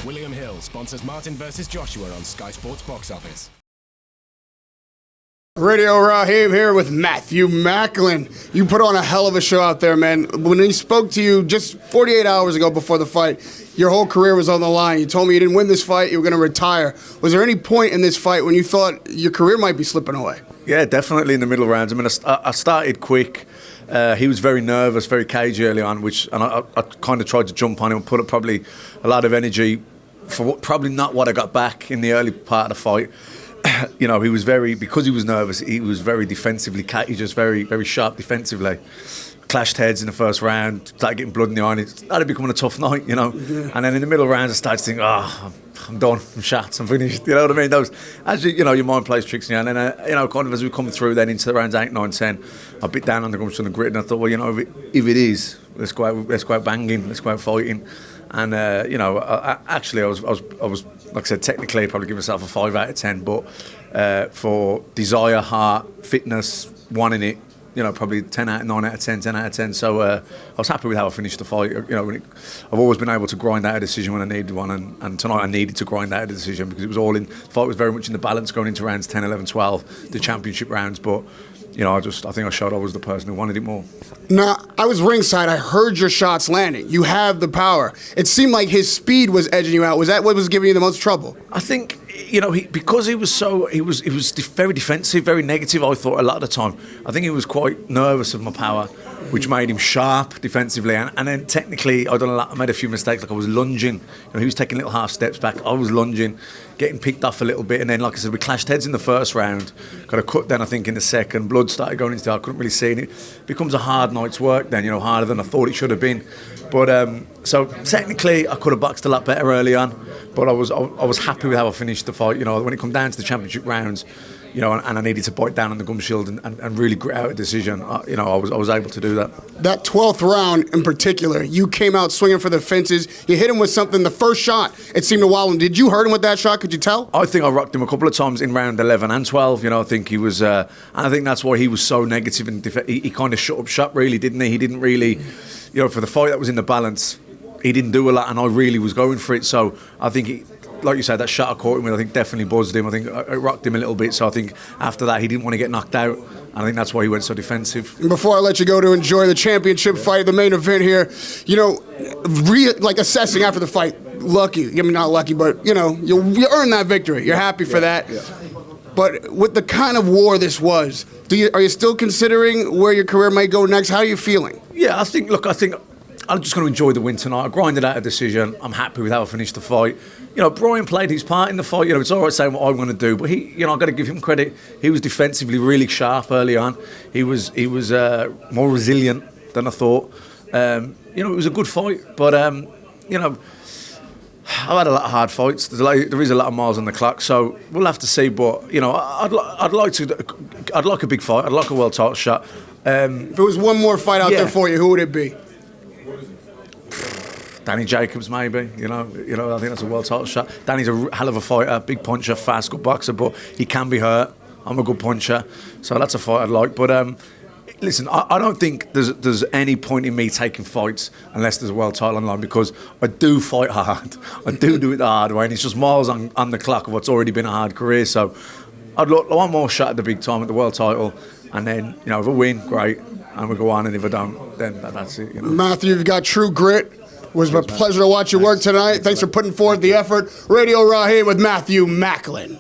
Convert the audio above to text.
William Hill sponsors Martin vs. Joshua on Sky Sports Box Office. Radio Rahim here with Matthew Macklin. You put on a hell of a show out there, man. When he spoke to you just 48 hours ago before the fight, your whole career was on the line. You told me you didn't win this fight, you were going to retire. Was there any point in this fight when you thought your career might be slipping away? Yeah, definitely in the middle rounds. I mean, I started quick. He was very nervous, very cagey early on, and I kind of tried to jump on him and put up probably a lot of energy for probably not what I got back in the early part of the fight. You know, he was because he was nervous, he was very defensively, just very, very sharp defensively. Clashed heads in the first round, started getting blood in the eye, and it started becoming a tough night, you know. Yeah. And then in the middle rounds, I started to think, I'm done, I'm shot, I'm finished. You know what I mean? Your mind plays tricks on you. And then, kind of as we come through then into the rounds 8, 9, 10, I bit down on the gums on the grit, and I thought, well, if it is, let's go out banging, let's go out fighting. And I was like I said, technically I'd probably give myself a 5 out of 10, but for desire, heart, fitness, wanting it, probably 10 out of 9 out of 10, 10 out of 10. So I was happy with how I finished the fight. I've always been able to grind out a decision when I needed one, and tonight I needed to grind out a decision because it was all in. The fight was very much in the balance going into rounds 10, 11, 12, the championship rounds. But I think I showed I was the person who wanted it more. Now, I was ringside. I heard your shots landing. You have the power. It seemed like his speed was edging you out. Was that what was giving you the most trouble? I think, because he was very defensive, very negative, I thought a lot of the time. I think he was quite nervous of my power, which made him sharp defensively. And then technically, I made a few mistakes. Like I was lunging. He was taking little half steps back. I was lunging, getting picked off a little bit. And then, like I said, we clashed heads in the first round. Got a cut down, I think, in the second. Blood started going into the eye. I couldn't really see it. It becomes a hard night's work then, harder than I thought it should have been. But so technically, I could have boxed a lot better early on. But I was happy with how I finished the fight. When it come down to the championship rounds, and I needed to bite down on the gum shield and really grit out a decision. I was able to do that. That 12th round in particular, you came out swinging for the fences. You hit him with something. The first shot, it seemed to wow him. Did you hurt him with that shot? Could you tell? I think I rocked him a couple of times in round 11 and 12. I think he was, and I think that's why he was so negative and he kind of shut up shop, really, didn't he? He didn't really, for the fight that was in the balance, he didn't do a lot, and I really was going for it. So I think like you said, that shot I caught him with, I think definitely buzzed him. I think it rocked him a little bit. So I think after that, he didn't want to get knocked out. And I think that's why he went so defensive. And before I let you go to enjoy the championship fight, the main event here, assessing after the fight, lucky. I mean, not lucky, but, you earned that victory. You're happy for that. Yeah. But with the kind of war this was, are you still considering where your career might go next? How are you feeling? Yeah, I think I'm just going to enjoy the win tonight. I grinded out a decision. I'm happy with how I finished the fight. Brian played his part in the fight. It's all right saying what I want to do, but he, I've got to give him credit. He was defensively really sharp early on. He was more resilient than I thought. It was a good fight, but I've had a lot of hard fights. There is a lot of miles on the clock, so we'll have to see. But I'd like a big fight. I'd like a world title shot. If there was one more fight out there for you, who would it be? Danny Jacobs, maybe. I think that's a world title shot. Danny's a hell of a fighter, big puncher, fast, good boxer, but he can be hurt. I'm a good puncher, so that's a fight I'd like. But listen, I don't think there's any point in me taking fights unless there's a world title on the line, because I do fight hard. I do it the hard way, and it's just miles on the clock of what's already been a hard career. So I want one more shot at the big time at the world title, and then if I win, great, and we go on, and if I don't, then that's it. Matthew, you've got true grit. It was a pleasure to watch your work tonight. Thanks for putting forth the effort. Radio Rahim with Matthew Macklin.